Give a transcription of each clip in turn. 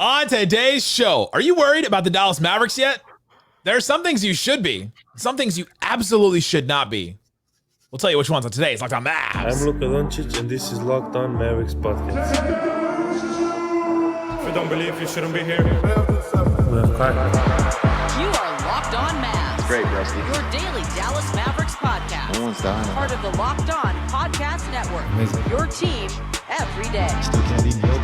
On today's show, are you worried about the Dallas Mavericks yet? There are some things you should be, some things you absolutely should not be. We'll tell you which ones on today's Locked On Mavs. I'm Luka Doncic, and this is Locked On Mavericks podcast. If you don't believe, you shouldn't be here. We have Kyrie. You are Locked On Mavs. Great, Rusty. Your daily Dallas Mavericks podcast. No one's dying. Part of the Locked On Podcast Network. Amazing. Your team every day. Still can't eat milk.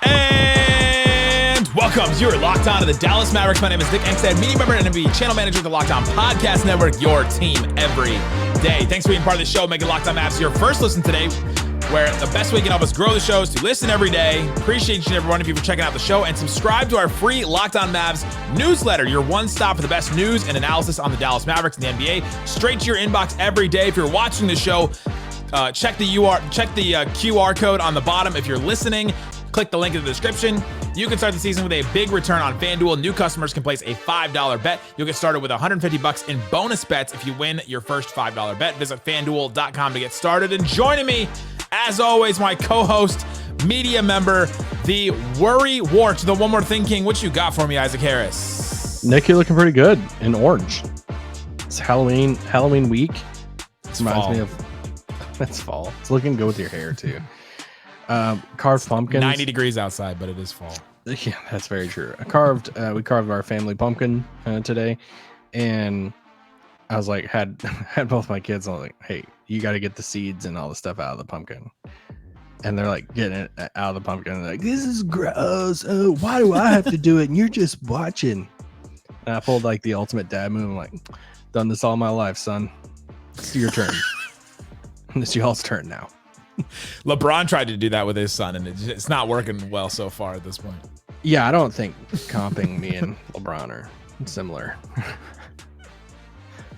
And welcome. You're locked on to the Dallas Mavericks. My name is Nick Angstadt, media member and NBA channel manager of the Locked On Podcast Network. Your team every day. Thanks for being part of the show, making Locked On Mavs your first listen today, where the best way you can help us grow the show is to listen every day. Appreciate each and every one of you for checking out the show, and subscribe to our free Locked On Mavs newsletter, your one stop for the best news and analysis on the Dallas Mavericks and the NBA, straight to your inbox every day. If you're watching the show, check the QR code on the bottom. If you're listening, click the link in the description. You can start the season with a big return on FanDuel. New customers can place a $5 bet. You'll get started with $150 in bonus bets if you win your first $5 bet. Visit FanDuel.com to get started. And joining me, as always, my co-host, media member, the Worry Wart, the One More Thing King. What you got for me, Isaac Harris? Nick, you're looking pretty good in orange. It's Halloween week. It's Reminds fall. me of it's fall. It's looking good with your hair too. Carved pumpkins. 90 degrees outside, but it is fall. Yeah, that's very true. We carved our family pumpkin today, and I was like, had both my kids. I was like, hey, you got to get the seeds and all the stuff out of the pumpkin. And they're like getting it out of the pumpkin. And they're like, this is gross. Oh, why do I have to do it? And you're just watching. And I pulled like the ultimate dad move. I'm like, done this all my life, son. It's your turn. It's y'all's turn now. LeBron tried to do that with his son, and it's not working well so far at this point. Yeah, I don't think comping me and LeBron are similar.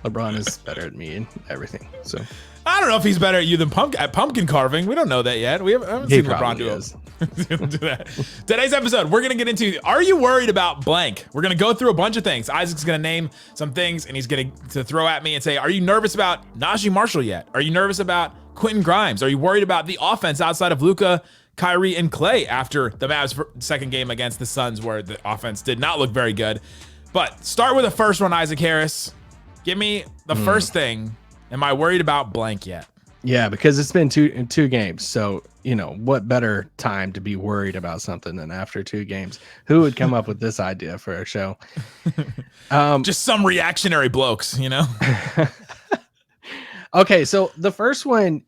LeBron is better at me and everything. So I don't know if he's better at you than pumpkin carving. We don't know that yet. I haven't He seen LeBron probably do is. do that. Today's episode, we're going to get into, are you worried about blank? We're going to go through a bunch of things. Isaac's going to name some things, and he's going to throw at me and say, are you nervous about Naji Marshall yet? Are you nervous about Quentin Grimes? Are you worried about the offense outside of Luka, Kyrie, and Klay after the Mavs' second game against the Suns, where the offense did not look very good? But start with the first one, Isaac Harris. Give me the first thing. Am I worried about blank yet? yeah, because it's been two games. So, you know, what better time to be worried about something than after two games? Who would come up with this idea for a show? Just some reactionary blokes, you know? Okay, so the first one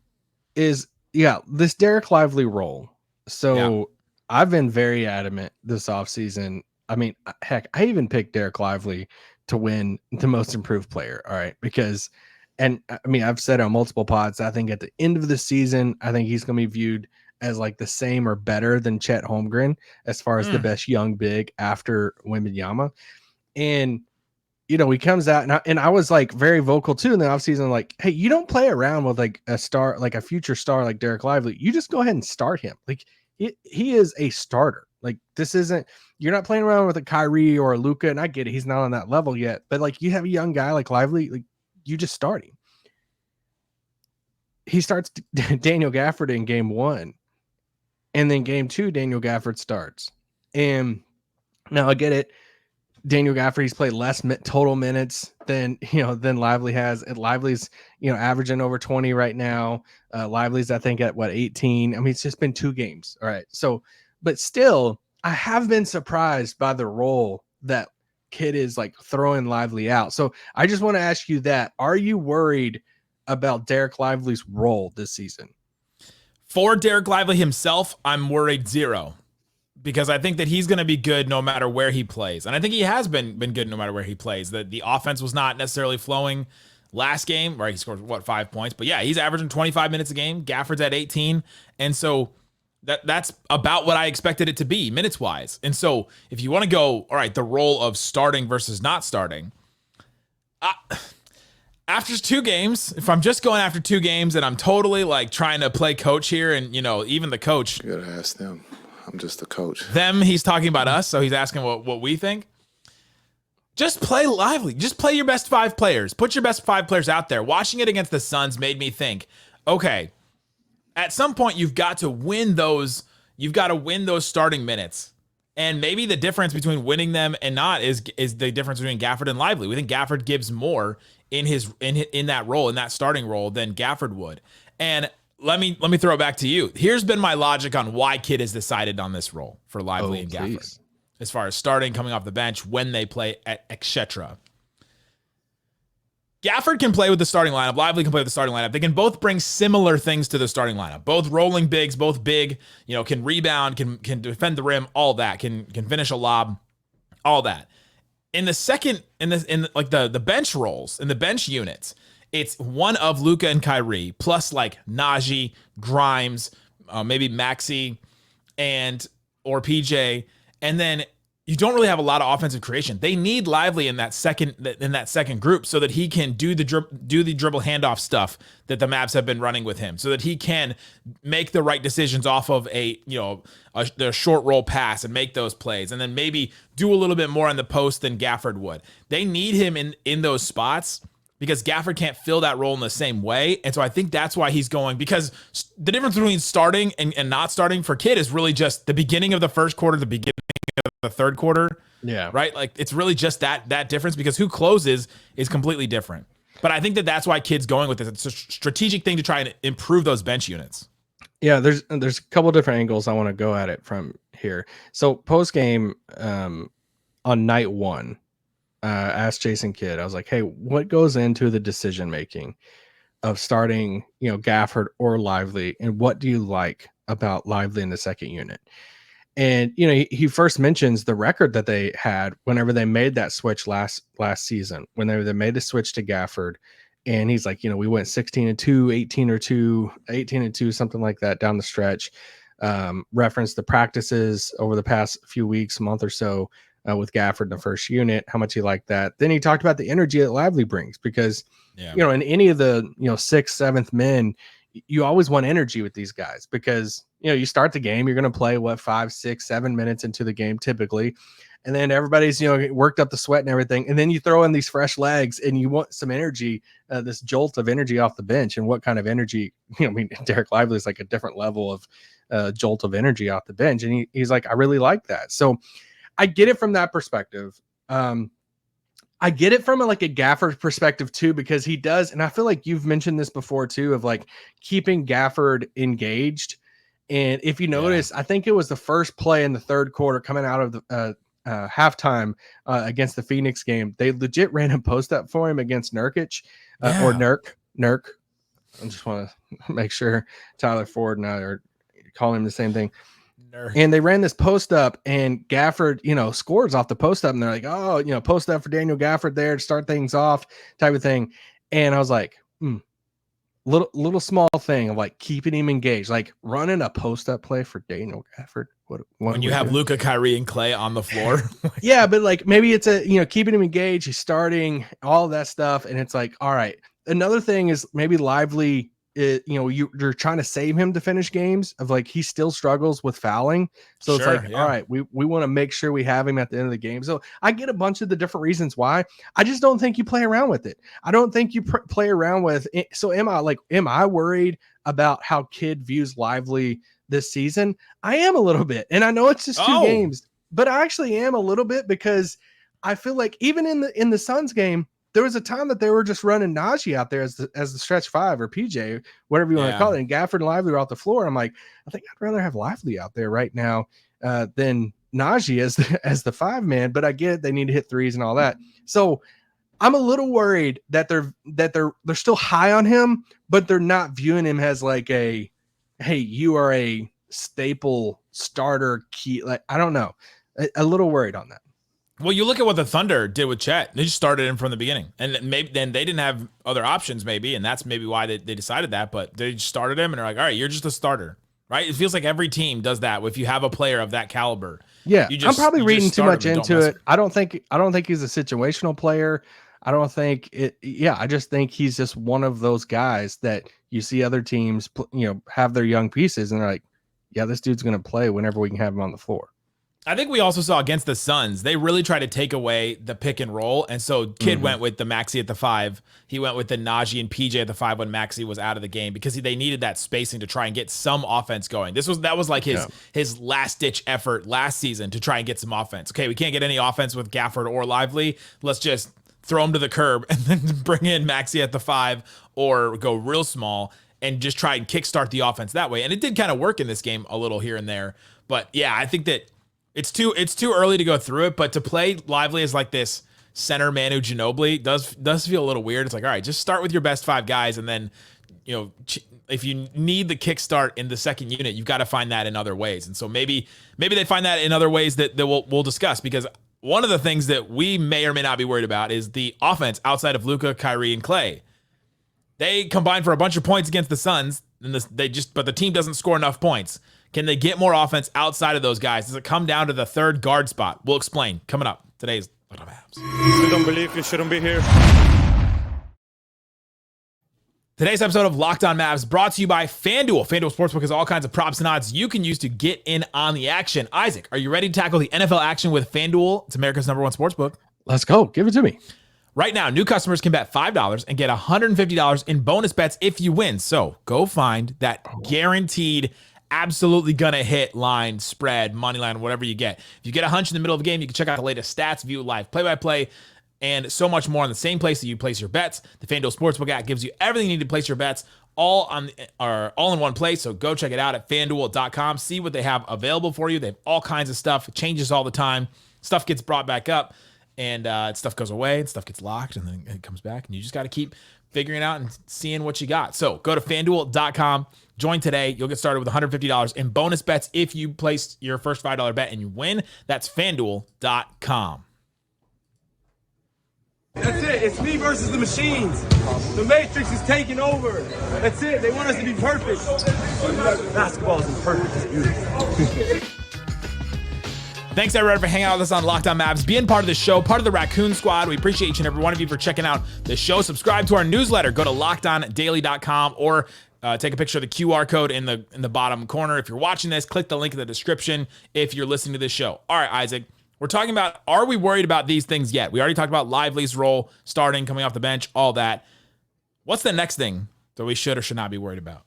is, this Dereck Lively role. So I've been very adamant this offseason. I mean, heck, I even picked Dereck Lively to win the most improved player. All right, because, and I mean, I've said on multiple pods, I think at the end of the season, I think he's going to be viewed as like the same or better than Chet Holmgren as far as the best young big after Wembanyama. And you know, he comes out and I was like very vocal too in the offseason, like, hey, you don't play around with like a star, like a future star like Dereck Lively. You just go ahead and start him. Like he is a starter. Like this isn't, you're not playing around with a Kyrie or a Luka, and I get it, he's not on that level yet. But like you have a young guy like Lively, like you just start him. He starts Daniel Gafford in game one, and then game two, Daniel Gafford starts. And now I get it. Daniel Gafford, he's played less total minutes than Lively has. And Lively's, averaging over 20 right now. Lively's, I think, at 18. I mean, it's just been two games. All right. So, but still, I have been surprised by the role that kid is like throwing Lively out. So I just want to ask you that. Are you worried about Dereck Lively's role this season? For Dereck Lively himself, I'm worried zero. Because I think that he's going to be good no matter where he plays. And I think he has been good no matter where he plays. The offense was not necessarily flowing last game, right? He scored, 5 points? But yeah, he's averaging 25 minutes a game. Gafford's at 18. And so that's about what I expected it to be, minutes-wise. And so if you want to go, all right, the role of starting versus not starting, after two games, if I'm just going after two games and I'm totally like trying to play coach here, and, even the coach. You gotta ask them. I'm just the coach. Them, he's talking about us, so he's asking what we think. Just play Lively. Just play your best five players. Put your best five players out there. Watching it against the Suns made me think, okay, at some point you've got to win those. You've got to win those starting minutes. And maybe the difference between winning them and not is the difference between Gafford and Lively. We think Gafford gives more in that role, in that starting role, than Gafford would. And let me throw it back to you. Here's been my logic on why Kidd has decided on this role for Lively and Gafford, please. as far as starting, coming off the bench, when they play, etc. Gafford can play with the starting lineup. Lively can play with the starting lineup. They can both bring similar things to the starting lineup. Both rolling bigs, both big, can rebound, can defend the rim, all that, can finish a lob, all that. In the bench roles, in the bench units, it's one of Luka and Kyrie plus like Naji, Grimes, maybe Maxey, or PJ, and then you don't really have a lot of offensive creation. They need Lively in that second group so that he can do the dribble handoff stuff that the Mavs have been running with him, so that he can make the right decisions off of a short roll pass and make those plays, and then maybe do a little bit more on the post than Gafford would. They need him in those spots because Gafford can't fill that role in the same way. And so I think that's why he's going, because the difference between starting and not starting for Kidd is really just the beginning of the first quarter, the beginning of the third quarter. Yeah. Right. Like it's really just that difference, because who closes is completely different. But I think that's why Kidd's going with this. It's a strategic thing to try and improve those bench units. Yeah. There's a couple different angles I want to go at it from here. So post game, on night one, asked Jason Kidd, I was like, hey, what goes into the decision making of starting, Gafford or Lively, and what do you like about Lively in the second unit? And he first mentions the record that they had whenever they made that switch last season, whenever they made the switch to Gafford, and he's like, we went 16-2, 18-2, 18-2, something like that down the stretch. Referenced the practices over the past few weeks, month or so, with Gafford in the first unit, how much he liked that. Then he talked about the energy that Lively brings, because, in any of the, 6th, 7th men, you always want energy with these guys, because, you start the game, you're going to play 5, 6, 7 minutes into the game typically. And then everybody's, worked up the sweat and everything. And then you throw in these fresh legs and you want some energy, this jolt of energy off the bench. And what kind of energy, Dereck Lively is like a different level of jolt of energy off the bench. And he's like, I really like that. So I get it from that perspective. I get it from a Gafford perspective too, because he does. And I feel like you've mentioned this before too, of keeping Gafford engaged. And if you notice, I think it was the first play in the third quarter coming out of the halftime against the Phoenix game. They legit ran a post up for him against Nurkic or Nurk. I just want to make sure Tyler Ford and I are calling him the same thing. And they ran this post up, and Gafford, scores off the post up, and they're like, oh, post up for Daniel Gafford there to start things off, type of thing. And I was like, little small thing of keeping him engaged, running a post up play for Daniel Gafford. What when you have Luka, Kyrie, and Klay on the floor. Yeah, but maybe it's keeping him engaged. He's starting all of that stuff, and it's all right. Another thing is maybe Lively. You're trying to save him to finish games of he still struggles with fouling. So it's all right, we want to make sure we have him at the end of the game. So I get a bunch of the different reasons why. I just don't think you play around with it. I don't think you play around with it. So am I worried about how Kidd views Lively this season? I am a little bit. And I know it's just two games, but I actually am a little bit, because I feel like even in the Suns game, there was a time that they were just running Naji out there as the stretch five, or PJ, whatever you want to call it. And Gafford and Lively were off the floor. I'm like, I think I'd rather have Lively out there right now than Naji as the 5-man. But I get it, they need to hit threes and all that. So I'm a little worried that they're still high on him, but they're not viewing him as hey, you are a staple starter key. I don't know, a little worried on that. Well, you look at what the Thunder did with Chet. They just started him from the beginning. And maybe then they didn't have other options, maybe, and that's maybe why they decided that. But they just started him, and they're like, all right, you're just a starter, right? It feels like every team does that if you have a player of that caliber. Yeah, I'm probably reading too much into it. I don't think he's a situational player. I don't think it. Yeah, I just think he's just one of those guys that you see other teams, have their young pieces, and they're like, yeah, this dude's going to play whenever we can have him on the floor. I think we also saw against the Suns, they really tried to take away the pick and roll. And so Kid went with the Maxey at the 5. He went with the Naji and PJ at the 5 when Maxey was out of the game because they needed that spacing to try and get some offense going. That was like his last ditch effort last season to try and get some offense. Okay, we can't get any offense with Gafford or Lively. Let's just throw him to the curb and then bring in Maxey at the 5 or go real small and just try and kickstart the offense that way. And it did kind of work in this game a little here and there. But yeah, I think that it's too early to go through it, but to play Lively as like this center Manu Ginobili does feel a little weird. It's like, all right, just start with your best 5 guys, and then, you know, if you need the kickstart in the second unit, you've got to find that in other ways. And so maybe they find that in other ways that we'll discuss, because one of the things that we may or may not be worried about is the offense outside of Luka, Kyrie, and Klay. They combined for a bunch of points against the Suns, and but the team doesn't score enough points. Can they get more offense outside of those guys? Does it come down to the third guard spot? We'll explain coming up. Today's Locked On Mavs. If you don't believe, you shouldn't be here. Today's episode of Locked On Mavs brought to you by FanDuel. FanDuel Sportsbook has all kinds of props and odds you can use to get in on the action. Isaac, are you ready to tackle the NFL action with FanDuel? It's America's #1 sportsbook. Let's go. Give it to me. Right now, new customers can bet $5 and get $150 in bonus bets if you win. So go find that guaranteed, absolutely gonna hit line, spread, money line, whatever you get. If you get a hunch in the middle of the game, you can check out the latest stats, view live play-by-play, and so much more in the same place that you place your bets. The FanDuel Sportsbook app gives you everything you need to place your bets all in one place. So go check it out at FanDuel.com. See what they have available for you. They have all kinds of stuff. It changes all the time. Stuff gets brought back up, and stuff goes away, and stuff gets locked, and then it comes back, and you just got to keep figuring out and seeing what you got. So go to FanDuel.com. Join today. You'll get started with $150 in bonus bets if you place your first $5 bet and you win. That's FanDuel.com. That's it. It's me versus the machines. The Matrix is taking over. That's it. They want us to be perfect. Basketball isn't perfect. It's beautiful. Thanks, everybody, for hanging out with us on Locked On Mavs, being part of the show, part of the Raccoon Squad. We appreciate each and every one of you for checking out the show. Subscribe to our newsletter. Go to LockedOnDaily.com or take a picture of the QR code in the bottom corner. If you're watching this, click the link in the description if you're listening to this show. All right, Isaac, we're talking about, are we worried about these things yet? We already talked about Lively's role, starting, coming off the bench, all that. What's the next thing that we should or should not be worried about?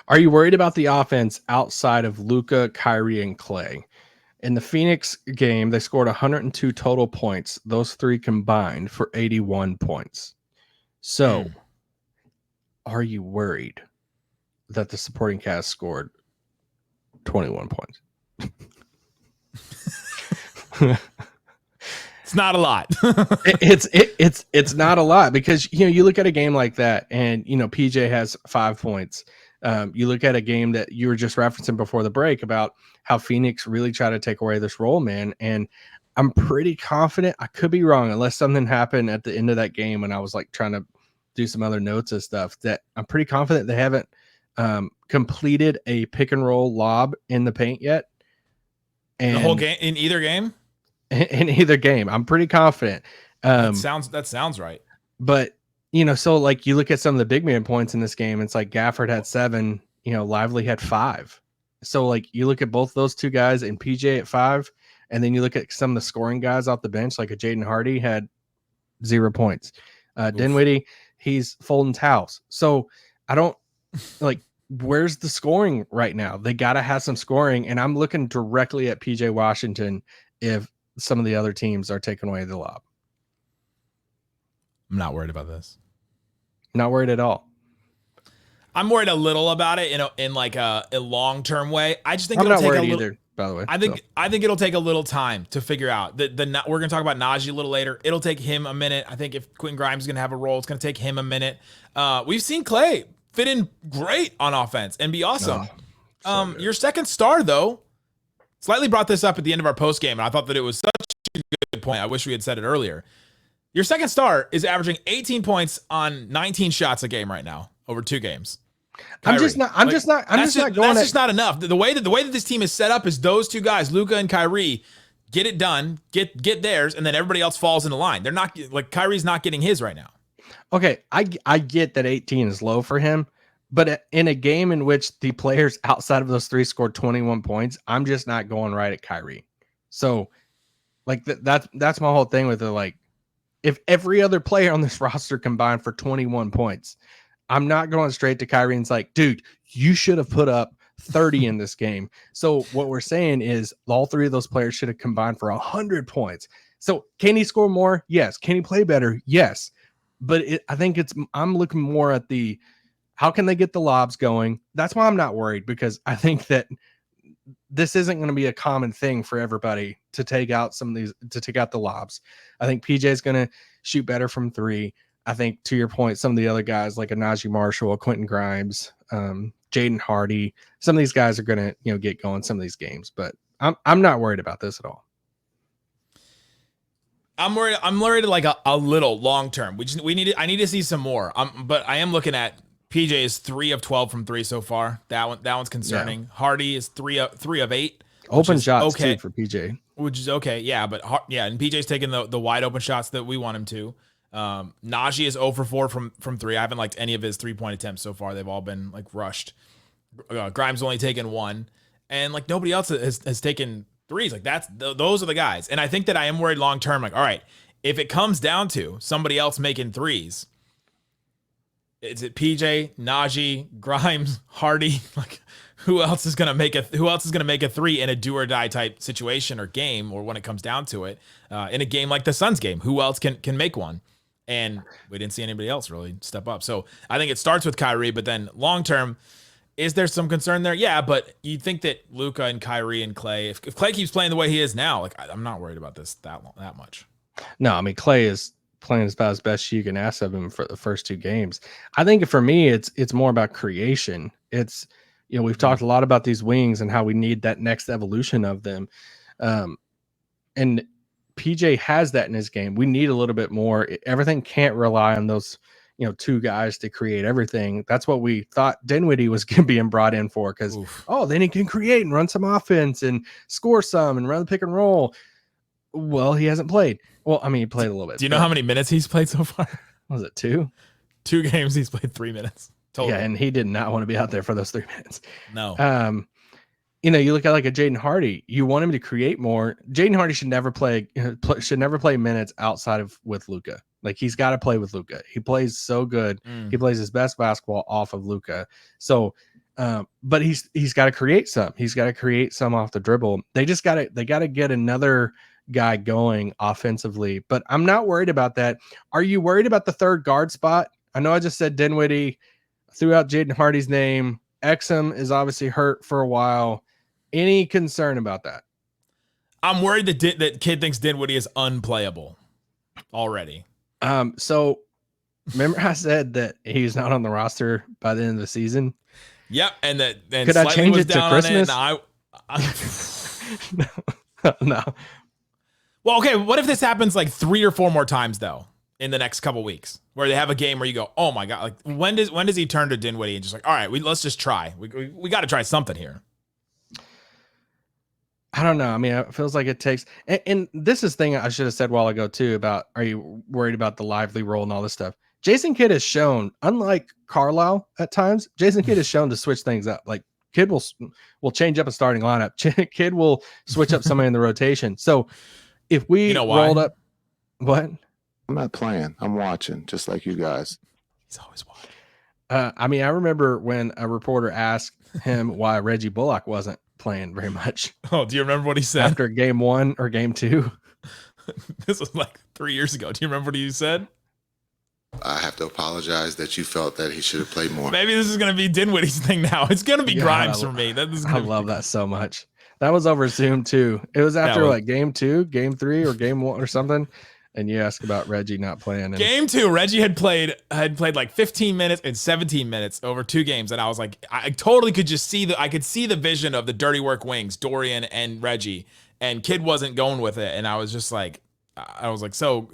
Are you worried about the offense outside of Luka, Kyrie, and Klay? In the Phoenix game, they scored 102 total points. Those three combined for 81 points. So, are you worried that the supporting cast scored 21 points? It's not a lot. It's not a lot, because you look at a game like that, and PJ has 5 points. You look at a game that you were just referencing before the break about how Phoenix really tried to take away this role, man. And I'm pretty confident, I could be wrong, unless something happened at the end of that game when I was like trying to do some other notes and stuff, that I'm pretty confident they haven't completed a pick and roll lob in the paint yet. And the whole game, in either game? In either game. I'm pretty confident. That sounds right. But so like you look at some of the big man points in this game, it's like Gafford had 7, Lively had 5. So like you look at both those two guys and PJ at 5, and then you look at some of the scoring guys off the bench, like a Jaden Hardy had 0 points. Dinwiddie, he's folding towels. So I don't like, where's the scoring right now? They got to have some scoring, and I'm looking directly at PJ Washington if some of the other teams are taking away the lob. I'm not worried about this. Not worried at all. I'm worried a little about it in like a long-term way. I just think I'm it'll not take worried a little, either, by the way. I think it'll take a little time to figure out. We're going to talk about Naji a little later. It'll take him a minute. I think if Quentin Grimes is going to have a role, it's going to take him a minute. We've seen Klay fit in great on offense and be awesome. Your second star, though, slightly brought this up at the end of our post game, and I thought that it was such a good point. I wish we had said it earlier. Your second star is averaging 18 points on 19 shots a game right now over 2 games. Kyrie. That's just not enough. The way that this team is set up is those two guys, Luka and Kyrie, get it done, get theirs, and then everybody else falls into line. They're not like, Kyrie's not getting his right now. Okay, I get that 18 is low for him, but in a game in which the players outside of those 3 scored 21 points, I'm just not going right at Kyrie. So like that's my whole thing with it. Like if every other player on this roster combined for 21 points, I'm not going straight to Kyrie and it's like, dude, you should have put up 30 in this game. So what we're saying is all three of those players should have combined for 100 points. So can he score more? Yes. Can he play better? Yes. But I think I'm looking more at how can they get the lobs going? That's why I'm not worried, because I think that this isn't going to be a common thing for everybody to take out the lobs. I think PJ is going to shoot better from three. I think, to your point, some of the other guys like a Naji Marshall, a Quentin Grimes, Jaden Hardy, some of these guys are going to, get going some of these games, but I'm not worried about this at all. I'm worried like a little long term. I need to see some more. But I am looking at PJ is 3 of 12 from three so far. That one's concerning. Yeah. Hardy is 3 of 8. Open shots okay too for PJ, which is okay. Yeah, but and PJ's taking the wide open shots that we want him to. Naji is 0 for 4 from 3. I haven't liked any of his 3-point attempts so far. They've all been like rushed. Grimes only taken 1, and like nobody else has taken threes. Like those are the guys. And I think that I am worried long term. Like, all right, if it comes down to somebody else making threes, is it PJ, Naji, Grimes, Hardy? Like, who else is gonna make a 3 in a do or die type situation or game, or when it comes down to it, in a game like the Suns game? Who else can make one? And we didn't see anybody else really step up. So I think it starts with Kyrie, but then long term, is there some concern there? Yeah, but you think that Luka and Kyrie and Klay, if Klay keeps playing the way he is now, like I'm not worried about this that much. No, I mean Klay is playing about as best you can ask of him for the first 2 games. I think for me, it's more about creation. It's, we've talked a lot about these wings and how we need that next evolution of them. And PJ has that in his game. We need a little bit more. Everything can't rely on those, 2 guys to create everything. That's what we thought Dinwiddie was being brought in for, because, then he can create and run some offense and score some and run the pick and roll. Well, he hasn't played. Well, I mean, he played a little bit. Do you know how many minutes he's played so far? Was it 2? 2 games, he's played 3 minutes. Total. Yeah, and he did not want to be out there for those 3 minutes. No. You look at like a Jaden Hardy. You want him to create more. Jaden Hardy should never play minutes outside of with Luka. Like, he's got to play with Luka. He plays so good. He plays his best basketball off of Luka. So, but he's got to create some. He's got to create some off the dribble. They got to get another guy going offensively. But I'm not worried about that. Are you worried about the third guard spot? I know I just said Dinwiddie, threw out Jaden Hardy's name. Exum is obviously hurt for a while. Any concern about that? I'm worried that kid thinks Dinwiddie is unplayable already. So remember I said that he's not on the roster by the end of the season? Yep. And could I change it to Christmas? No. Well, okay. What if this happens like 3 or 4 more times though in the next couple weeks, where they have a game where you go, oh my God, like when does he turn to Dinwiddie and just like, all right, let's just try. We got to try something here. I don't know. I mean, it feels like it takes, and this is thing I should have said a while ago too, about, are you worried about the Lively role and all this stuff? Jason Kidd has shown, unlike Carlisle at times, Jason Kidd has shown to switch things up. Like, Kidd will change up a starting lineup. Kidd will switch up somebody in the rotation. So if we rolled up, what? I'm not playing. I'm watching, just like you guys. He's always watching. I mean, I remember when a reporter asked him why Reggie Bullock wasn't playing very much. Oh, do you remember what he said after game 1 or game 2? This was like 3 years ago. Do you remember what he said? I have to apologize that you felt that he should have played more. Maybe this is going to be Dinwiddie's thing now. It's going to be Grimes for me. I love that so much. That was over Zoom too. It was after like game 2, game 3, or game 1 or something. And you asked about Reggie not playing. And game 2, Reggie had played like 15 minutes and 17 minutes over 2 games. And I was like, I totally could just see I could see the vision of the dirty work wings, Dorian and Reggie, and Kidd wasn't going with it. And I was just like, so,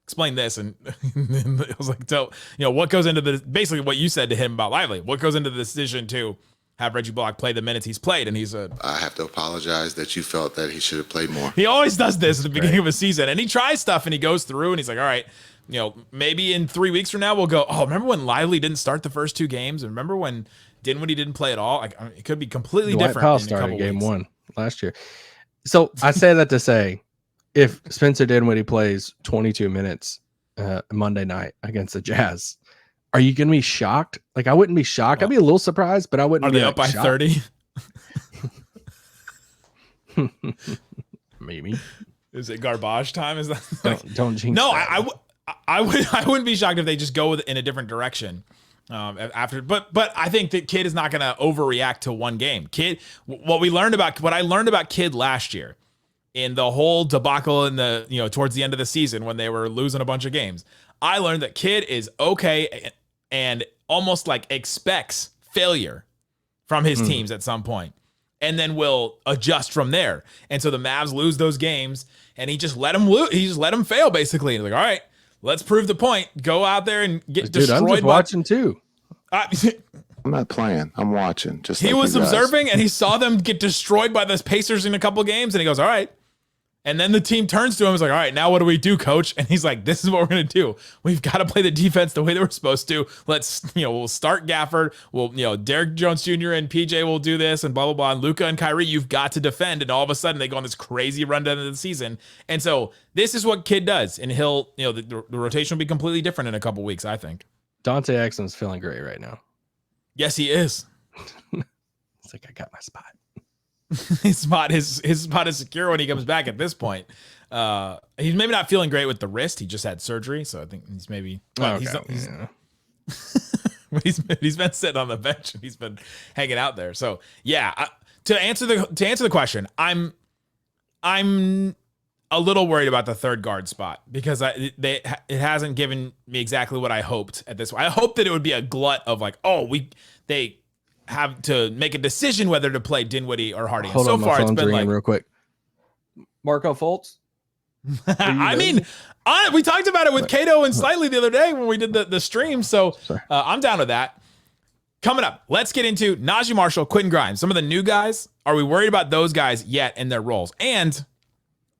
explain this. And I was like, so, what goes into this? Basically what you said to him about Lively, what goes into the decision to have Reggie Bullock play the minutes he's played? And he said, I have to apologize that you felt that he should have played more. He always does this at the beginning of a season, and he tries stuff and he goes through and he's like, all right, maybe in 3 weeks from now we'll go, oh, remember when Lively didn't start the first 2 games? And remember when Dinwiddie didn't play at all? Like, it could be completely different. Powell started game 1 last year. So I say that to say, if Spencer Dinwiddie plays 22 minutes Monday night against the Jazz, are you going to be shocked? Like, I wouldn't be shocked. I'd be a little surprised, but I wouldn't. Are be they up by 30? Maybe. Is it garbage time? Is that don't jinx no? that. I wouldn't be shocked if they just go in a different direction. After, but I think that Kid is not going to overreact to one game. Kid, what I learned about Kid last year in the whole debacle in the towards the end of the season when they were losing a bunch of games, I learned that Kid is okay and almost like expects failure from his teams at some point, and then will adjust from there. And so the Mavs lose those games, and he just let them lose. He just let them fail basically. Like, all right, let's prove the point. Go out there and get destroyed. I'm just watching too. I'm not playing. I'm watching. Just he like was you guys. observing, and he saw them get destroyed by the Pacers in a couple games, and he goes, all right. And then the team turns to him and is like, all right, now what do we do, coach? And he's like, this is what we're going to do. We've got to play the defense the way that we're supposed to. Let's, we'll start Gafford. We'll, Derek Jones Jr. and PJ will do this and blah, blah, blah. And Luka and Kyrie, you've got to defend. And all of a sudden they go on this crazy run down to the season. And so this is what Kid does. And he'll, the rotation will be completely different in a couple weeks, I think. Dante Exum's feeling great right now. Yes, he is. It's like, I got my spot. his spot is secure when he comes back at this point. He's maybe not feeling great with the wrist. He just had surgery, so I think he's maybe he's been sitting on the bench and he's been hanging out there. So yeah, to answer the question, I'm a little worried about the third guard spot because it hasn't given me exactly what I hoped at this point. I hoped that it would be a glut of like, they have to make a decision whether to play Dinwiddie or Hardy. Hold so on, far, it's been like real quick. Marco Fultz. I mean, we talked about it with Cato and Slightly the other day when we did the stream. So I'm down with that. Coming up, let's get into Naji Marshall, Quentin Grimes, some of the new guys. Are we worried about those guys yet in their roles? And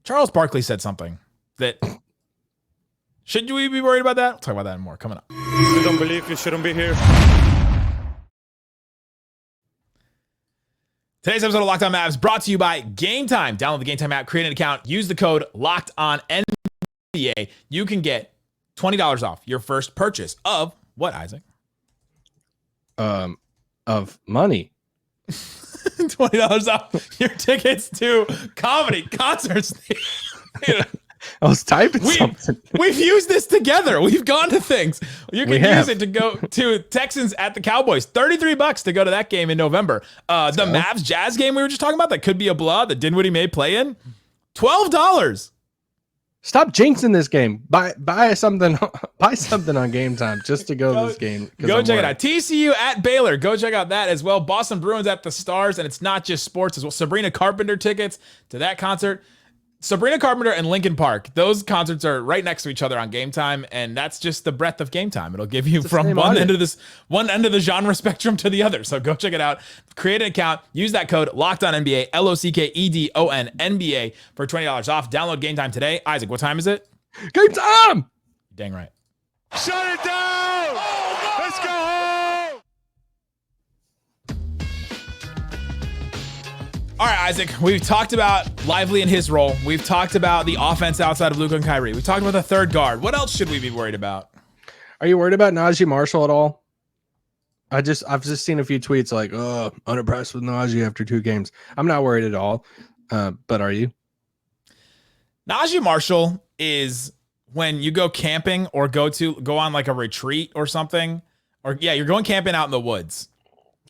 Charles Barkley said something that should we be worried about that? We'll talk about that more coming up. If you don't believe, you shouldn't be here. Today's episode of Locked On Mavs brought to you by Game Time. Download the Game Time app, create an account, use the code LOCKEDONNBA. You can get $20 off your first purchase of what, Isaac? Of money. $20 off your tickets to comedy concerts. I was typing something. We've used this together. We've gone to things. You can use it to go to Texans at the Cowboys. $33 to go to that game in November. The Mavs Jazz game we were just talking about that could be a blowout that Dinwiddie may play in. $12. Stop jinxing this game. Buy something on Game Time just to go to this game. Go check it out. TCU at Baylor. Go check out that as well. Boston Bruins at the Stars, and it's not just sports as well. Sabrina Carpenter tickets to that concert. Sabrina Carpenter and Linkin Park. Those concerts are right next to each other on Game Time, and that's just the breadth of Game Time. It'll give you from one end of the genre spectrum to the other. So go check it out. Create an account. Use that code LOCKEDONNBA, LOCKEDONNBA for $20 off. Download Game Time today. Isaac, what time is it? Game Time. Dang right. Shut it down! Let's go home! All right, Isaac, we've talked about Lively and his role. We've talked about the offense outside of Luka and Kyrie. We talked about the third guard. What else should we be worried about? Are you worried about Naji Marshall at all? I've just seen a few tweets like, unimpressed with Naji after 2 games. I'm not worried at all. But are you? Naji Marshall is when you go camping or go on like a retreat or something, or you're going camping out in the woods.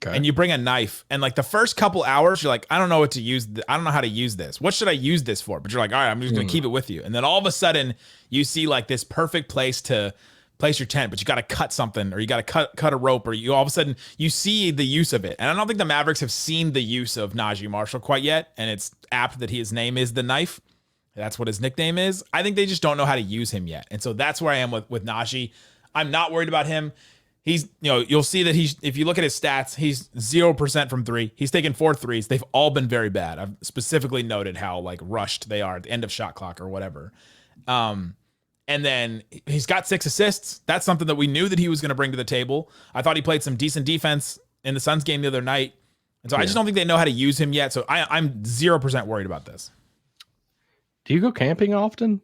Okay. And you bring a knife, and like the first couple hours, you're like, I don't know what to use. I don't know how to use this. What should I use this for? But you're like, all right, I'm just going to keep it with you. And then all of a sudden you see like this perfect place to place your tent, but you got to cut something, or you got to cut a rope, or you all of a sudden you see the use of it. And I don't think the Mavericks have seen the use of Naji Marshall quite yet. And it's apt that his name is the knife. That's what his nickname is. I think they just don't know how to use him yet. And so that's where I am with Naji. I'm not worried about him. He's, you'll see that if you look at his stats, he's 0% from 3. He's taken 4 threes. They've all been very bad. I've specifically noted how like rushed they are at the end of shot clock or whatever. And then he's got 6 assists. That's something that we knew that he was going to bring to the table. I thought he played some decent defense in the Suns game the other night. And so I just don't think they know how to use him yet. So I'm 0% worried about this. Do you go camping often?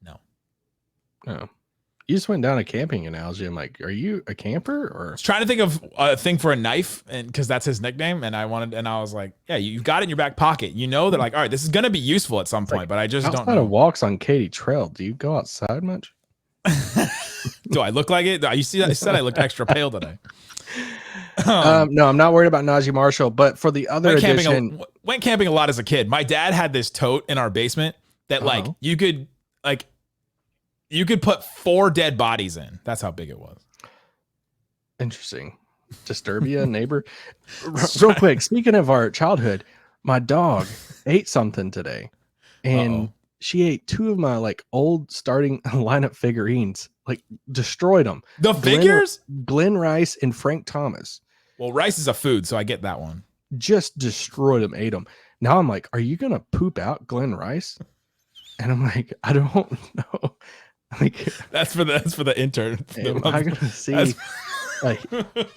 No. No. You just went down a camping analogy. I'm like, are you a camper or? I was trying to think of a thing for a knife, and because that's his nickname, and I was like, yeah, you got it in your back pocket. You know that, like, all right, this is gonna be useful at some point, but I just don't outside know. of walks on Katy Trail, do you go outside much? Do I look like it? You see, I said I looked extra pale today. No, I'm not worried about Naji Marshall, but for the other edition, went camping a lot as a kid. My dad had this tote in our basement that like you could put 4 dead bodies in. That's how big it was. Interesting. Disturbia neighbor. Real quick, speaking of our childhood, my dog ate something today, and she ate 2 of my like old starting lineup figurines, like destroyed them. The figures? Glenn Rice and Frank Thomas. Well, rice is a food, so I get that one. Just destroyed them, ate them. Now I'm like, are you gonna poop out Glenn Rice? And I'm like, I don't know. Like, that's for the intern. Am I gonna see? Like,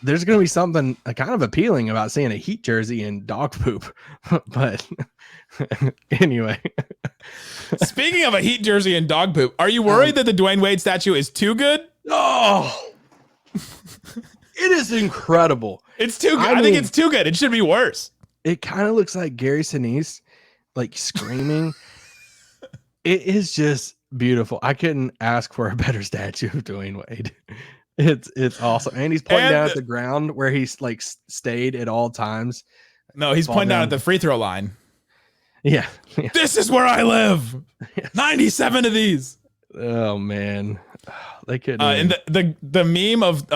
there's gonna be something kind of appealing about seeing a Heat jersey and dog poop. But anyway, speaking of a Heat jersey and dog poop, are you worried that the Dwayne Wade statue is too good? Oh, it is incredible. It's too good. I think it's too good. It should be worse. It kind of looks like Gary Sinise, like screaming. It is just beautiful. I couldn't ask for a better statue of Dwayne Wade. It's awesome. And he's pointing down at the ground where he's like stayed at all times. No, he's pointing down at the free throw line. Yeah. This is where I live. Yes. 97 of these. Oh man. They could and the meme of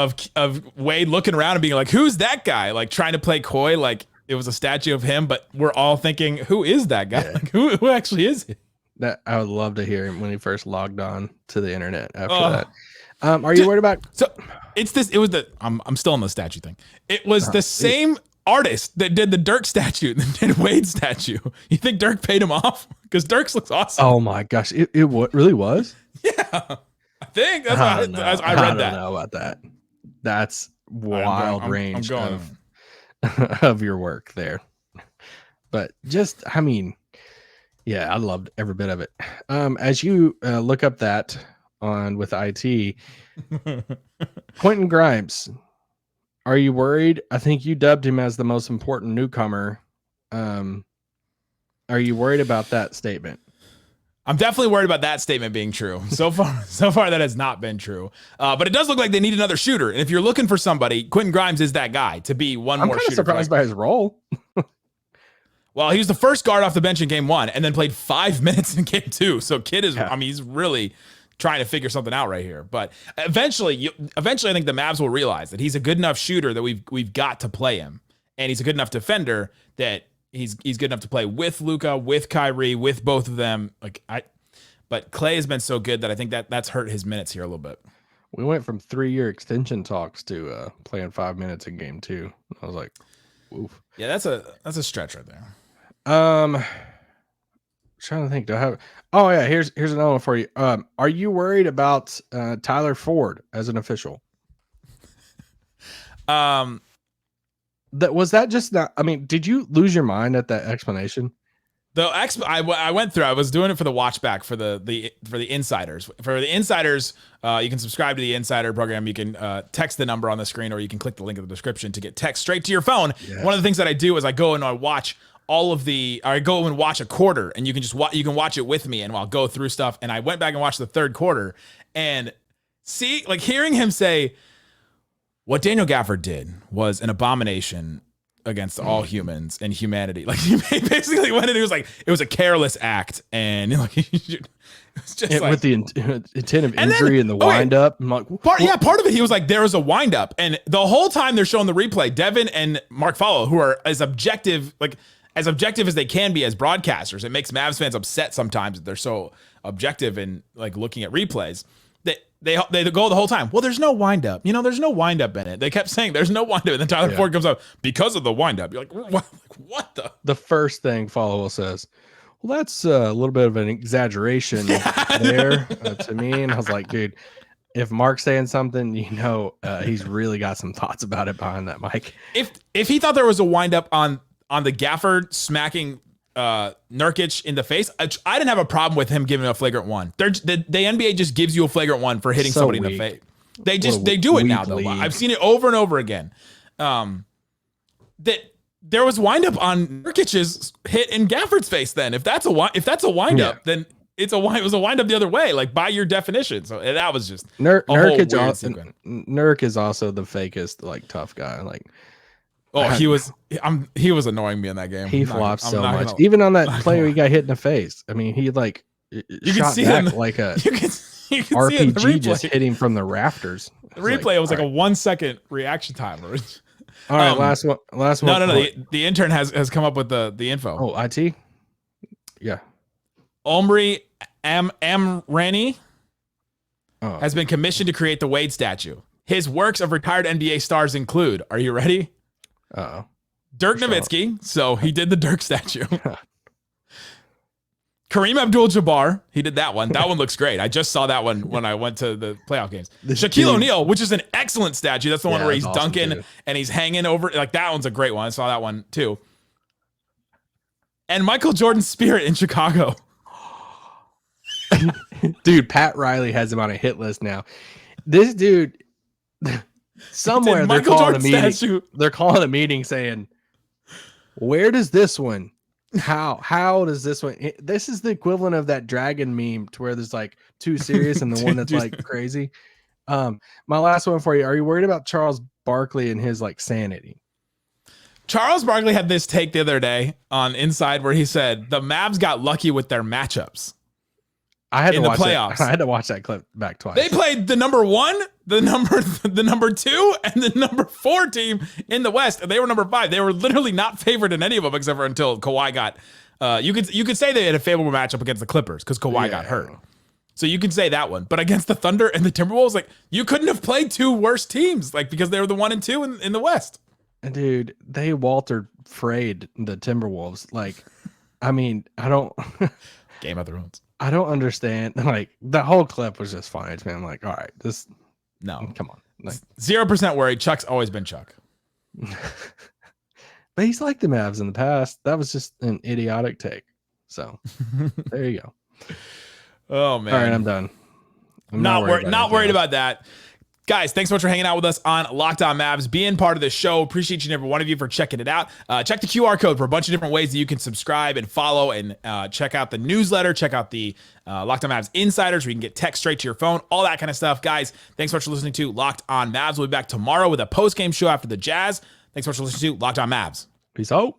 Wade looking around and being like, who's that guy? Like trying to play coy, like it was a statue of him, but we're all thinking, who is that guy? Yeah. Like who actually is he? That I would love to hear him when he first logged on to the internet after that. Are you worried about? So I'm still on the statue thing. It was the same artist that did the Dirk statue that did Wade's statue. You think Dirk paid him off? Because Dirk's looks awesome. Oh my gosh. It really was? Yeah. I think that's I read that. I don't know about that. That's wild range of your work there. But just, I mean, yeah, I loved every bit of it. As you look up that on with IT, Quentin Grimes, are you worried? I think you dubbed him as the most important newcomer. Are you worried about that statement? I'm definitely worried about that statement being true. So far that has not been true. But it does look like they need another shooter. And if you're looking for somebody, Quentin Grimes is that guy to be one more shooter. I'm surprised by his role. Well, he was the first guard off the bench in game 1 and then played 5 minutes in game 2. So kid is, I mean, he's really trying to figure something out right here. But eventually I think the Mavs will realize that he's a good enough shooter that we've got to play him. And he's a good enough defender that he's good enough to play with Luka, with Kyrie, with both of them. But Klay has been so good that I think that's hurt his minutes here a little bit. We went from 3-year extension talks to playing 5 minutes in game 2. I was like, oof. Yeah, that's a stretch right there. Trying to think. Do I have? Oh yeah, here's another one for you. Are you worried about Tyler Ford as an official? Was that just not? I mean, did you lose your mind at that explanation? I went through. I was doing it for the watch back for the insiders. For the insiders, you can subscribe to the insider program. You can text the number on the screen, or you can click the link in the description to get text straight to your phone. Yes. One of the things that I do is I go and I watch I go and watch a quarter, and you can watch it with me, and I'll go through stuff. And I went back and watched the third quarter, and hearing him say what Daniel Gafford did was an abomination against all humans and humanity. Like he basically went in, he was like, it was a careless act, and like it was just with the intent of injury and the wind up. I'm like, part of it, he was like, there was a wind up, and the whole time they're showing the replay, Devin and Mark Follow, who are as objective as they can be as broadcasters. It makes Mavs fans upset sometimes that they're so objective and like looking at replays. They go the whole time, well, there's no wind up. There's no wind up in it. They kept saying there's no wind up. And then Tyler Ford comes up because of the wind up. You're like, what the? The first thing Follow says, well, that's a little bit of an exaggeration there to me. And I was like, dude, if Mark's saying something, he's really got some thoughts about it behind that mic. If he thought there was a wind up on the Gafford smacking Nurkic in the face. I didn't have a problem with him giving a flagrant one. The NBA just gives you a flagrant one for hitting somebody in the face. They do it now though. I've seen it over and over again. That there was wind up on Nurkic's hit in Gafford's face. Then if that's a wind up, then it was a wind up the other way, like by your definition. So that was just Nurk is also the fakest, like tough guy. Like, he was annoying me in that game. He flopped so much. Even on that play where he got hit in the face. I mean, he like you shot can see back him, like a you can RPG just hit him from the rafters. The replay was like a 1 second reaction time. All right, last one. No. The intern has come up with the info. Oh, IT. Yeah. Omri Amrani has been commissioned to create the Wade statue. His works of retired NBA stars include, are you ready? Dirk Nowitzki. So he did the Dirk statue. Kareem Abdul-Jabbar. He did that one. That one looks great. I just saw that one when I went to the playoff games. Shaquille O'Neal, which is an excellent statue. That's the one where he's dunking and he's hanging over. Like that one's a great one. I saw that one too. And Michael Jordan's spirit in Chicago. Dude, Pat Riley has him on a hit list now. This dude, somewhere they're calling a meeting. Statue. They're calling a meeting saying, "Where does this one? How does this one?" This is the equivalent of that dragon meme, to where there's like too serious and the one that's like crazy. My last one for you. Are you worried about Charles Barkley and his like sanity? Charles Barkley had this take the other day on Inside where he said the Mavs got lucky with their matchups. I had to watch playoffs. I had to watch that clip back twice. They played the number 1, the number 2, and the number 4 team in the West, and they were number 5. They were literally not favored in any of them except for until Kawhi got. You could say they had a favorable matchup against the Clippers because Kawhi got hurt. So you could say that one, but against the Thunder and the Timberwolves, like you couldn't have played 2 worse teams, like because they were the 1 and 2 in the West. Dude, they Walter Frayed the Timberwolves. Like, I mean, I don't. Game of Thrones. I don't understand. Like the whole clip was just funny to me. I'm like, all right, come on. Like 0% worried. Chuck's always been Chuck. But he's like the Mavs in the past. That was just an idiotic take. So there you go. Oh man. All right, I'm done. I'm not worried about that. Guys, thanks so much for hanging out with us on Locked On Mavs, being part of the show. Appreciate each and every one of you for checking it out. Check the QR code for a bunch of different ways that you can subscribe and follow, and check out the newsletter. Check out the Locked On Mavs Insiders where you can get text straight to your phone, all that kind of stuff. Guys, thanks so much for listening to Locked On Mavs. We'll be back tomorrow with a post-game show after the Jazz. Thanks so much for listening to Locked On Mavs. Peace out.